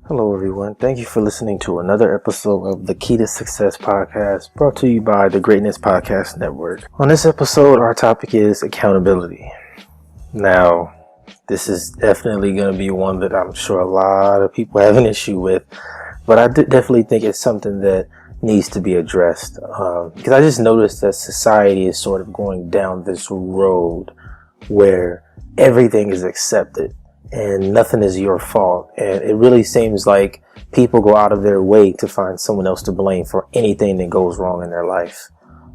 Hello, everyone. Thank you for listening to another episode of the Key to Success podcast, brought to you by the Greatness Podcast Network. On this episode, our topic is accountability. Now, this is definitely going to be one that I'm sure a lot of people have an issue with, but I definitely think it's something that needs to be addressed, because I just noticed that society is sort of going down this road where everything is accepted and nothing is your fault. And it really seems like people go out of their way to find someone else to blame for anything that goes wrong in their life.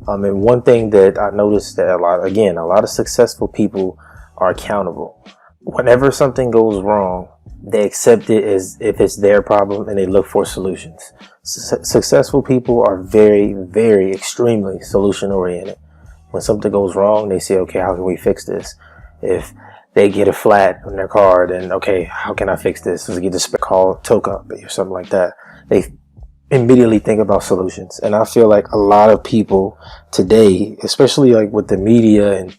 And one thing that I noticed that a lot of successful people are accountable. Whenever something goes wrong, they accept it as if it's their problem and they look for solutions. Successful people are very, very extremely solution oriented. When something goes wrong, they say, okay, how can we fix this? If they get a flat on their car, then okay, how can I fix this? Let's get this called tow company or something like that. They immediately think about solutions. And I feel like a lot of people today, especially like with the media and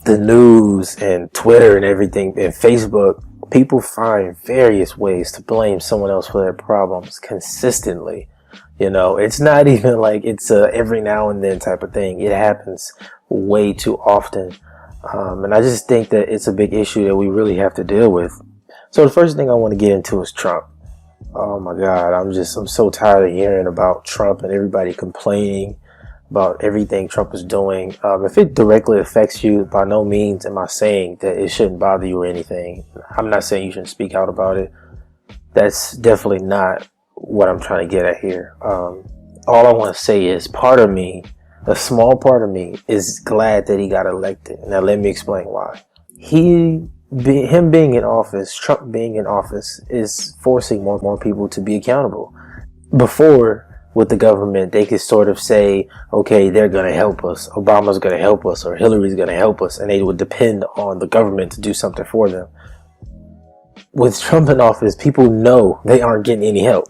the news and Twitter and everything and Facebook, people find various ways to blame someone else for their problems consistently. You know, it's not even like it's a every now and then type of thing. It happens way too often. And I just think that it's a big issue that we really have to deal with. So the first thing I want to get into is Trump. Oh my God, I'm so tired of hearing about Trump and everybody complaining about everything Trump is doing. If it directly affects you, by no means am I saying that it shouldn't bother you or anything. I'm not saying you shouldn't speak out about it. That's definitely not what I'm trying to get at here. All I want to say is a small part of me is glad that he got elected. Now let me explain why. Him being in office, Trump being in office, is forcing more people to be accountable. Before, with the government, they could sort of say, okay, they're going to help us. Obama's going to help us, or Hillary's going to help us. And they would depend on the government to do something for them. With Trump in office, people know they aren't getting any help.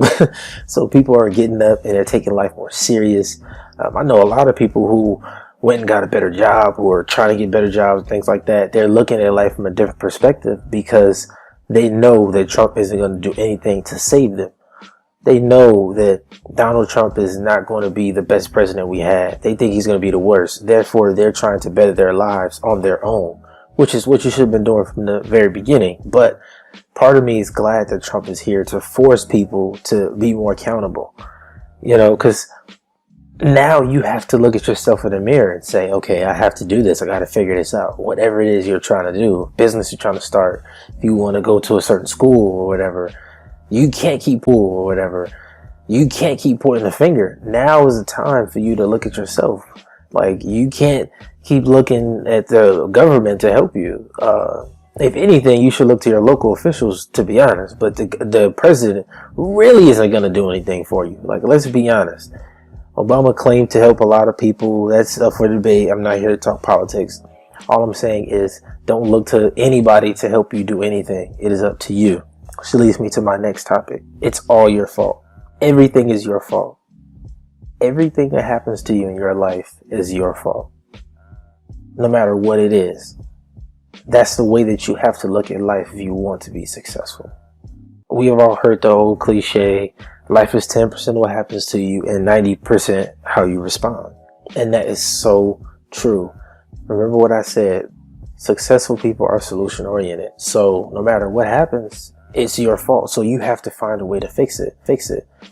So people are getting up and they're taking life more serious. I know a lot of people who went and got a better job, who are trying to get better jobs, things like that. They're looking at life from a different perspective because they know that Trump isn't going to do anything to save them. They know that Donald Trump is not going to be the best president we had. They think he's going to be the worst. Therefore, they're trying to better their lives on their own, which is what you should have been doing from the very beginning. But part of me is glad that Trump is here to force people to be more accountable. You know, because now you have to look at yourself in the mirror and say, okay, I have to do this. I got to figure this out. Whatever it is you're trying to do, business you're trying to start, if you want to go to a certain school or whatever, you can't keep pool or whatever. You can't keep pointing the finger. Now is the time for you to look at yourself. Like, you can't keep looking at the government to help you. If anything, you should look to your local officials, to be honest. But the president really isn't going to do anything for you. Like, let's be honest. Obama claimed to help a lot of people. That's up for debate. I'm not here to talk politics. All I'm saying is don't look to anybody to help you do anything. It is up to you. Which leads me to my next topic. It's all your fault. Everything is your fault. Everything that happens to you in your life is your fault. No matter what it is. That's the way that you have to look at life if you want to be successful. We have all heard the old cliche, life is 10% what happens to you and 90% how you respond. And that is so true. Remember what I said, successful people are solution oriented. So no matter what happens, it's your fault. So you have to find a way to fix it.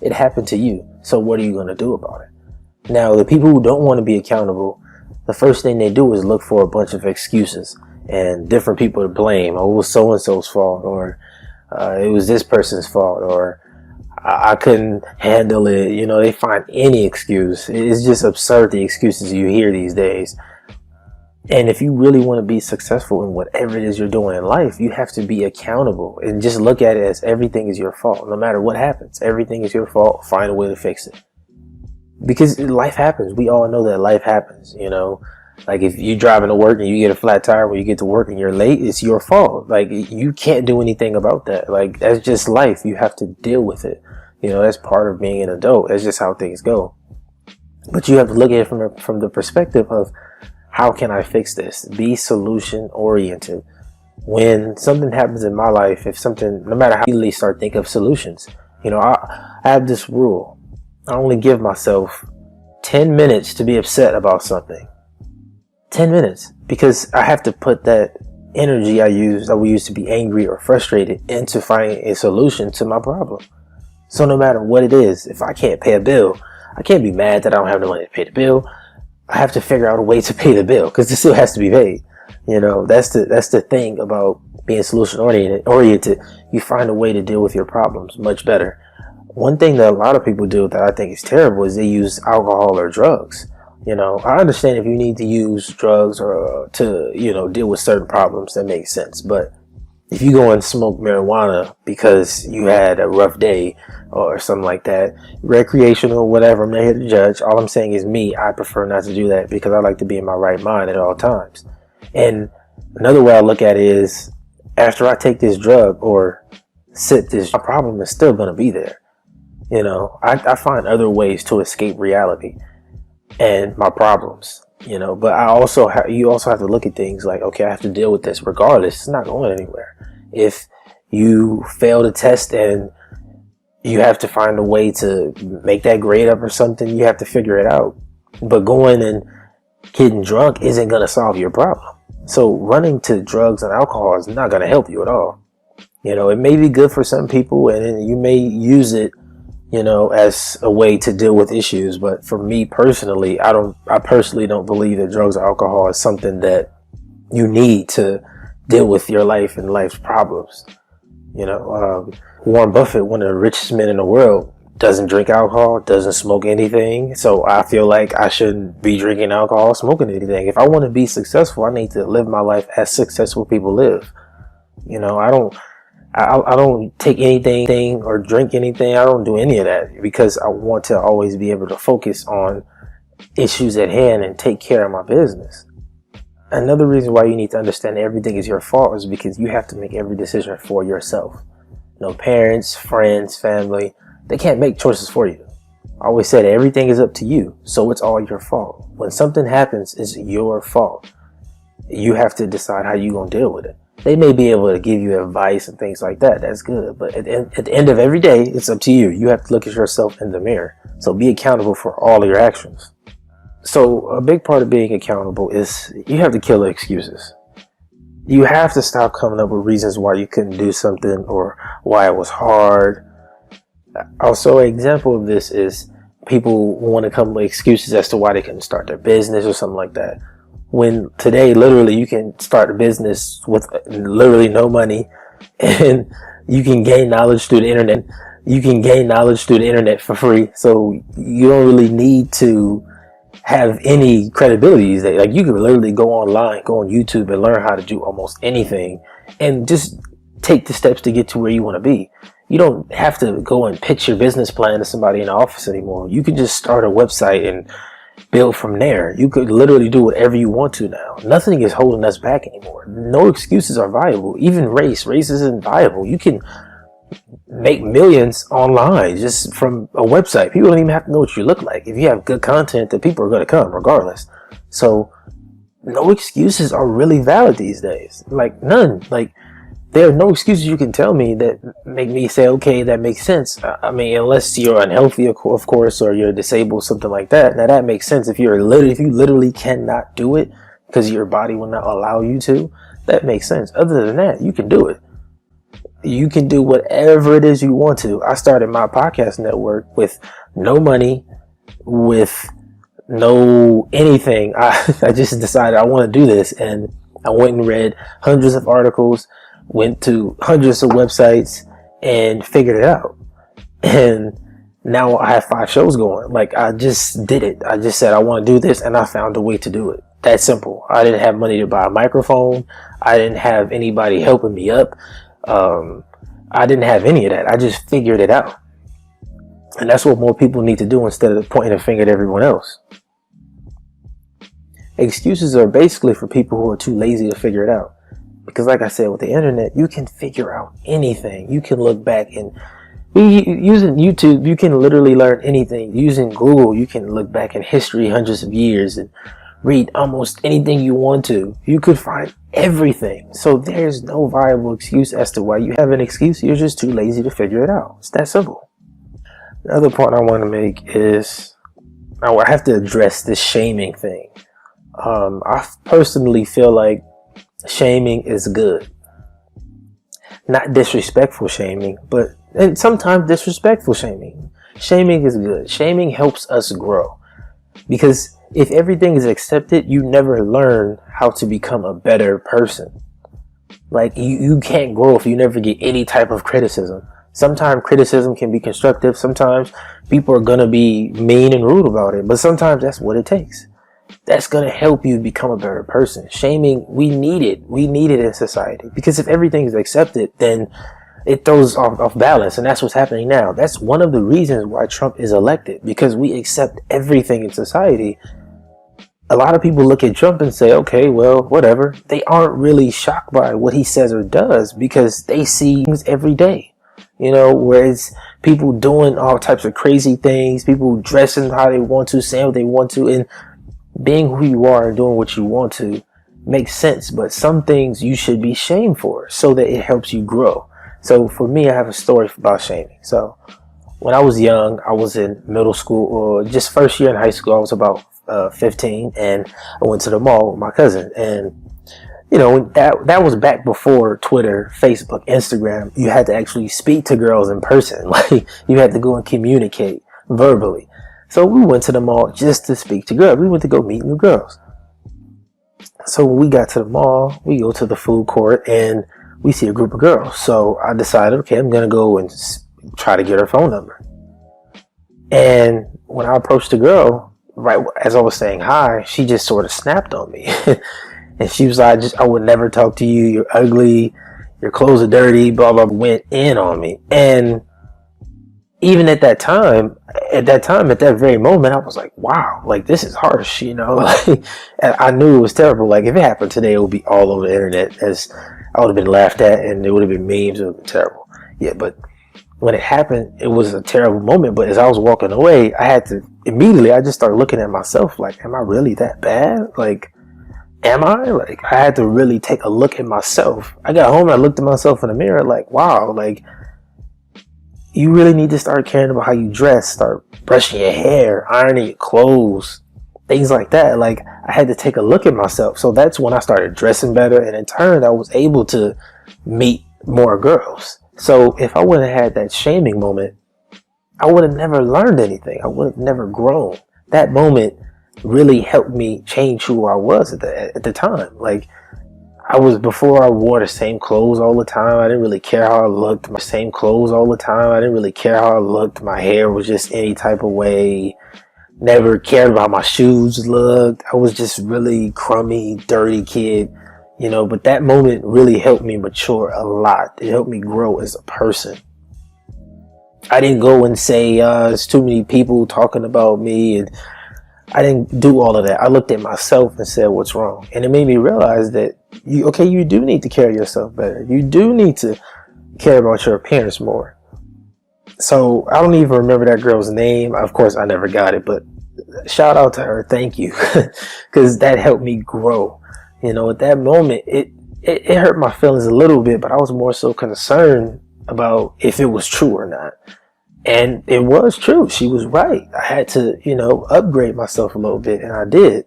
It happened to you. So what are you going to do about it? Now, the people who don't want to be accountable, the first thing they do is look for a bunch of excuses and different people to blame. Oh, it was so-and-so's fault, or it was this person's fault, or I couldn't handle it. You know, they find any excuse. It's just absurd, the excuses you hear these days. And if you really want to be successful in whatever it is you're doing in life, you have to be accountable and just look at it as everything is your fault. No matter what happens, everything is your fault. Find a way to fix it. Because life happens. We all know that life happens, you know. Like if you're driving to work and you get a flat tire when you get to work and you're late, it's your fault. Like you can't do anything about that. Like that's just life. You have to deal with it. You know, that's part of being an adult. That's just how things go. But you have to look at it from the perspective of, how can I fix this? Be solution oriented. When something happens in my life, no matter how you start thinking of solutions, I have this rule. I only give myself 10 minutes to be upset about something. 10 minutes. Because I have to put that energy that we use to be angry or frustrated into finding a solution to my problem. So no matter what it is, if I can't pay a bill, I can't be mad that I don't have no money to pay the bill. I have to figure out a way to pay the bill because it still has to be paid. That's the thing about being solution oriented. You find a way to deal with your problems much better. One thing that a lot of people do that I think is terrible is they use alcohol or drugs. I understand if you need to use drugs or to deal with certain problems, that makes sense. But if you go and smoke marijuana because you had a rough day or something like that, recreational or whatever, I'm not here to judge. All I'm saying is I prefer not to do that because I like to be in my right mind at all times. And another way I look at it is after I take this drug or sip this, my problem is still going to be there. I find other ways to escape reality and my problems, but you also have to look at things like, okay, I have to deal with this regardless. It's not going anywhere. If you fail the test and you have to find a way to make that grade up or something, you have to figure it out. But going and getting drunk isn't going to solve your problem. So running to drugs and alcohol is not going to help you at all. It may be good for some people and you may use it as a way to deal with issues. But for me personally, I personally don't believe that drugs or alcohol is something that you need to deal with your life and life's problems. Warren Buffett, one of the richest men in the world, doesn't drink alcohol, doesn't smoke anything. So I feel like I shouldn't be drinking alcohol, smoking anything. If I want to be successful, I need to live my life as successful people live. I don't take anything or drink anything. I don't do any of that because I want to always be able to focus on issues at hand and take care of my business. Another reason why you need to understand everything is your fault is because you have to make every decision for yourself. Parents, friends, family, they can't make choices for you. I always said everything is up to you, so it's all your fault. When something happens, it's your fault. You have to decide how you're going to deal with it. They may be able to give you advice and things like that. That's good. But at the end of every day, it's up to you. You have to look at yourself in the mirror. So be accountable for all of your actions. So a big part of being accountable is you have to kill the excuses. You have to stop coming up with reasons why you couldn't do something or why it was hard. Also, an example of this is people want to come up with excuses as to why they couldn't start their business or something like that. When today, literally, you can start a business with literally no money and you can gain knowledge through the internet. You can gain knowledge through the internet for free. So you don't really need to have any credibility these days. Like you can literally go online, go on YouTube and learn how to do almost anything and just take the steps to get to where you want to be. You don't have to go and pitch your business plan to somebody in the office anymore. You can just start a website and build from there. You could literally do whatever you want to now. Nothing is holding us back anymore. No excuses are viable. Even race isn't viable. You can make millions online just from a website. People don't even have to know what you look like. If you have good content, then people are going to come regardless. So no excuses are really valid these days. Like none. Like there are no excuses you can tell me that make me say, okay, that makes sense. I mean, unless you're unhealthy, of course, or you're disabled, something like that. Now that makes sense. If you literally cannot do it because your body will not allow you to, that makes sense. Other than that, you can do it. You can do whatever it is you want to. I started my podcast network with no money, with no anything. I just decided I want to do this, and I went and read hundreds of articles, went to hundreds of websites and figured it out. And now I have 5 shows going. Like I just did it. I just said I want to do this and I found a way to do it. That simple. I didn't have money to buy a microphone. I didn't have anybody helping me up. I didn't have any of that. I just figured it out. And that's what more people need to do instead of pointing a finger at everyone else. Excuses are basically for people who are too lazy to figure it out. Because like I said, with the internet, you can figure out anything. You can look back and using YouTube, you can literally learn anything. Using Google, you can look back in history hundreds of years and read almost anything you want to. You could find everything. So there's no viable excuse as to why you have an excuse. You're just too lazy to figure it out. It's that simple. The other point I want to make is I have to address this shaming thing. I personally feel like shaming is good. Not disrespectful shaming, and sometimes disrespectful shaming. Shaming is good. Shaming helps us grow. Because if everything is accepted, you never learn how to become a better person. Like, you can't grow if you never get any type of criticism. Sometimes criticism can be constructive. Sometimes people are going to be mean and rude about it. But sometimes that's what it takes. That's going to help you become a better person. Shaming, we need it. We need it in society. Because if everything is accepted, then it throws off balance. And that's what's happening now. That's one of the reasons why Trump is elected. Because we accept everything in society. A lot of people look at Trump and say, okay, well, whatever. They aren't really shocked by what he says or does because they see things every day. Whereas people doing all types of crazy things, people dressing how they want to, saying what they want to, and being who you are and doing what you want to makes sense. But some things you should be shamed for so that it helps you grow. So for me, I have a story about shaming. So when I was young, I was in middle school or just first year in high school. I was about 15, and I went to the mall with my cousin, and that was back before Twitter, Facebook, Instagram. You had to actually speak to girls in person. Like, you had to go and communicate verbally. So we went to the mall just to speak to girls. We went to go meet new girls. So when we got to the mall, we go to the food court and we see a group of girls. So I decided, okay, I'm going to go and try to get her phone number. And when I approached the girl, right as I was saying hi, she just sort of snapped on me. And she was like, I would never talk to you. You're ugly. Your clothes are dirty. Blah, blah, went in on me. And even at that very moment, I was like, wow, like, this is harsh, Like, I knew it was terrible. Like, if it happened today, it would be all over the internet. As I would have been laughed at, and it would have been memes. It would have been terrible. Yeah, but when it happened, it was a terrible moment. But as I was walking away, I just started looking at myself like, am I really that bad? Like, am I? Like, I had to really take a look at myself. I got home and I looked at myself in the mirror like, wow, like, you really need to start caring about how you dress, start brushing your hair, ironing your clothes, things like that. Like, I had to take a look at myself. So that's when I started dressing better. And in turn, I was able to meet more girls. So if I wouldn't have had that shaming moment, I would have never learned anything. I would have never grown. That moment really helped me change who I was at the time. Like, before I wore the same clothes all the time. I didn't really care how I looked. My same clothes all the time. I didn't really care how I looked. My hair was just any type of way. Never cared about how my shoes looked. I was just really crummy, dirty kid, but that moment really helped me mature a lot. It helped me grow as a person. I didn't go and say, there's too many people talking about me, and I didn't do all of that. I looked at myself and said, what's wrong? And it made me realize that, you do need to carry yourself better. You do need to care about your appearance more. So I don't even remember that girl's name. Of course, I never got it, but shout out to her. Thank you. Because that helped me grow. At that moment, it hurt my feelings a little bit, but I was more so concerned about if it was true or not. And it was true. She was right. I had to, upgrade myself a little bit, and I did.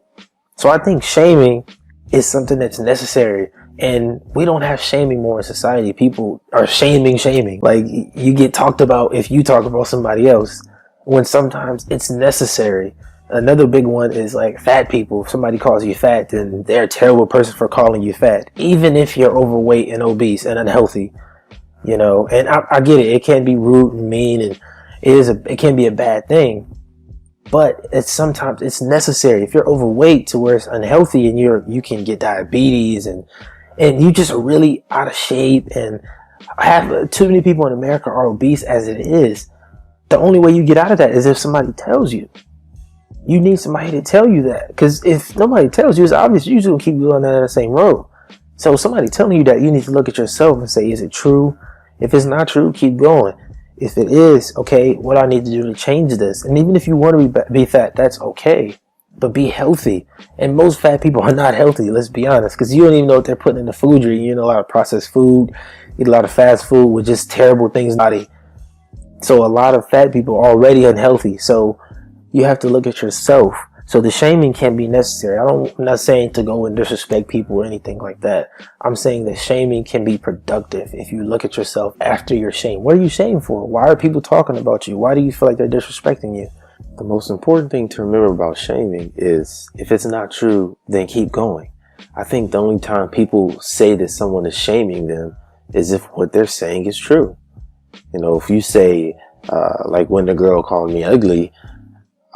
So I think shaming is something that's necessary. And we don't have shaming more in society. People are shaming. Like, you get talked about if you talk about somebody else, when sometimes it's necessary. Another big one is like fat people. If somebody calls you fat, then they're a terrible person for calling you fat. Even if you're overweight and obese and unhealthy. And I get it. It can be rude and mean, and it can be a bad thing. But sometimes it's necessary. If you're overweight to where it's unhealthy, and you can get diabetes, and you just are really out of shape, and too many people in America are obese as it is. The only way you get out of that is if somebody tells you. You need somebody to tell you that. Because if nobody tells you, it's obvious you're just going to keep going down the same road. So somebody telling you that, you need to look at yourself and say, is it true? If it's not true, keep going. If it is, okay, what do I need to do to change this? And even if you want to be fat, that's okay. But be healthy. And most fat people are not healthy, let's be honest. Because you don't even know what they're putting in the food you're eating. You eat a lot of processed food, eat a lot of fast food with just terrible things in the body. So a lot of fat people are already unhealthy. So you have to look at yourself. So the shaming can be necessary. I'm not saying to go and disrespect people or anything like that. I'm saying that shaming can be productive if you look at yourself after you're shamed. What are you shamed for? Why are people talking about you? Why do you feel like they're disrespecting you? The most important thing to remember about shaming is if it's not true, then keep going. I think the only time people say that someone is shaming them is if what they're saying is true. You know, if you say, like when the girl called me ugly,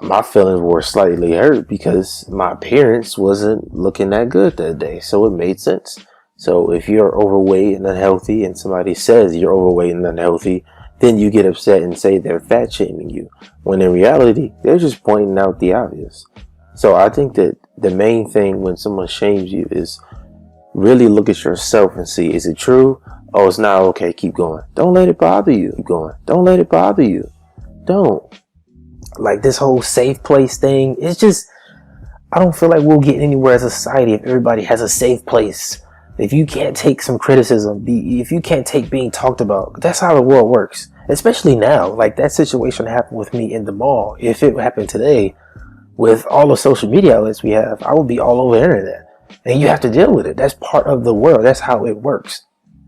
my feelings were slightly hurt because my appearance wasn't looking that good that day. So it made sense. So if you're overweight and unhealthy and somebody says you're overweight and unhealthy, then you get upset and say they're fat shaming you. When in reality, they're just pointing out the obvious. So I think that the main thing when someone shames you is really look at yourself and see, is it true? Oh, it's not okay. Keep going. Don't let it bother you. Keep going. Don't let it bother you. Don't. Like this whole safe place thing, it's just, I don't feel like we'll get anywhere as a society if everybody has a safe place. If you can't take some criticism, if you can't take being talked about, that's how the world works. Especially now, like that situation happened with me in the mall. If it happened today, with all the social media outlets we have, I would be all over the internet. And you have to deal with it. That's part of the world. That's how it works.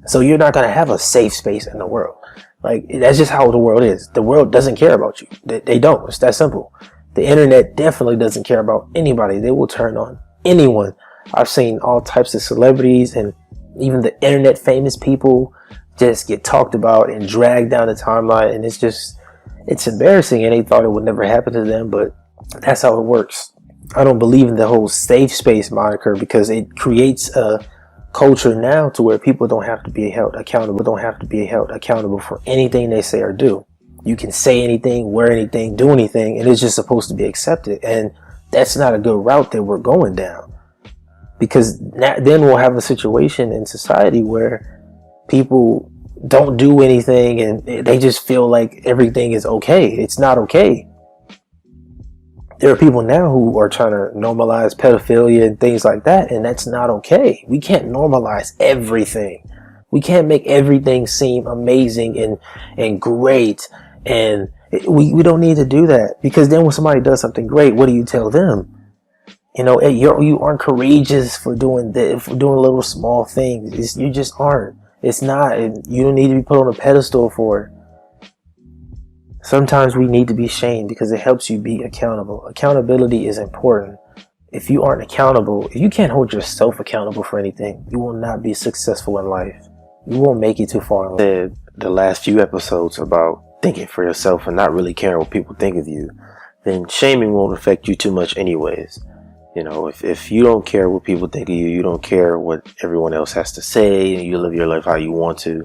So you're not going to have a safe space in the world. Like, that's just how the world is. The world doesn't care about you. They don't. It's that simple. The internet definitely doesn't care about anybody. They will turn on anyone. I've seen all types of celebrities and even the internet famous people just get talked about and dragged down the timeline. And it's embarrassing. And they thought it would never happen to them, but that's how it works. I don't believe in the whole safe space moniker because it creates a culture now to where people don't have to be held accountable for anything they say or do. You can say anything, wear anything, do anything, and it's just supposed to be accepted. And that's not a good route that we're going down, because then we'll have a situation in society where people don't do anything and they just feel like everything is okay. It's not okay. There are people now who are trying to normalize pedophilia and things like that, and that's not okay. We can't normalize everything. We can't make everything seem amazing and great, and we don't need to do that, because then when somebody does something great, what do you tell them? You know, you aren't courageous for doing that, for doing little small things. You just aren't. It's not. You don't need to be put on a pedestal for it. Sometimes we need to be shamed because it helps you be accountable. Accountability is important. If you aren't accountable, if you can't hold yourself accountable for anything, you will not be successful in life. You won't make it too far in life. Said the last few episodes about thinking for yourself and not really caring what people think of you, then shaming won't affect you too much anyways. You know, if you don't care what people think of you, you don't care what everyone else has to say, and you live your life how you want to,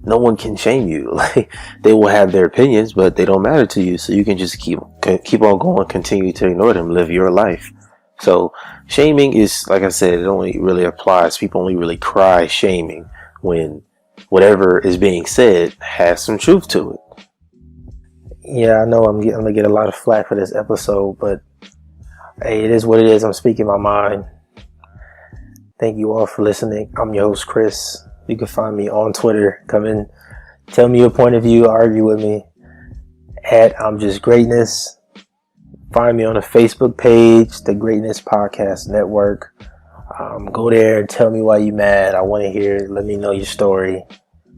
no one can shame you. Like, they will have their opinions, but they don't matter to you. So you can just keep on going, continue to ignore them, live your life. So shaming is, like I said, it only really applies. People only really cry shaming when whatever is being said has some truth to it. Yeah, I know I'm gonna get a lot of flack for this episode, but hey, it is what it is. I'm speaking my mind. Thank you all for listening. I'm your host, Chris. You can find me on Twitter. Come in, tell me your point of view, argue with me at I'm Just Greatness. Find me on the Facebook page, the Greatness Podcast Network. Go there and tell me why you mad. I want to hear it. Let me know your story.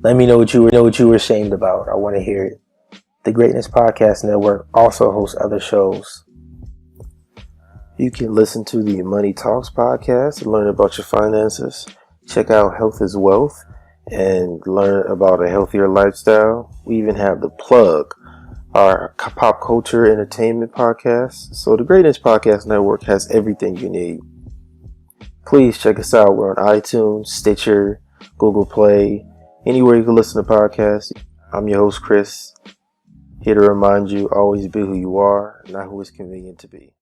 Let me know what you were ashamed about. I want to hear it. The Greatness Podcast Network also hosts other shows. You can listen to the Money Talks podcast and learn about your finances. Check out Health is Wealth and learn about a healthier lifestyle. We even have The Plug, our pop culture entertainment podcast. So the Greatness Podcast Network has everything you need. Please check us out. We're on iTunes, Stitcher, Google Play, anywhere you can listen to podcasts. I'm your host, Chris, here to remind you, always be who you are, not who is convenient to be.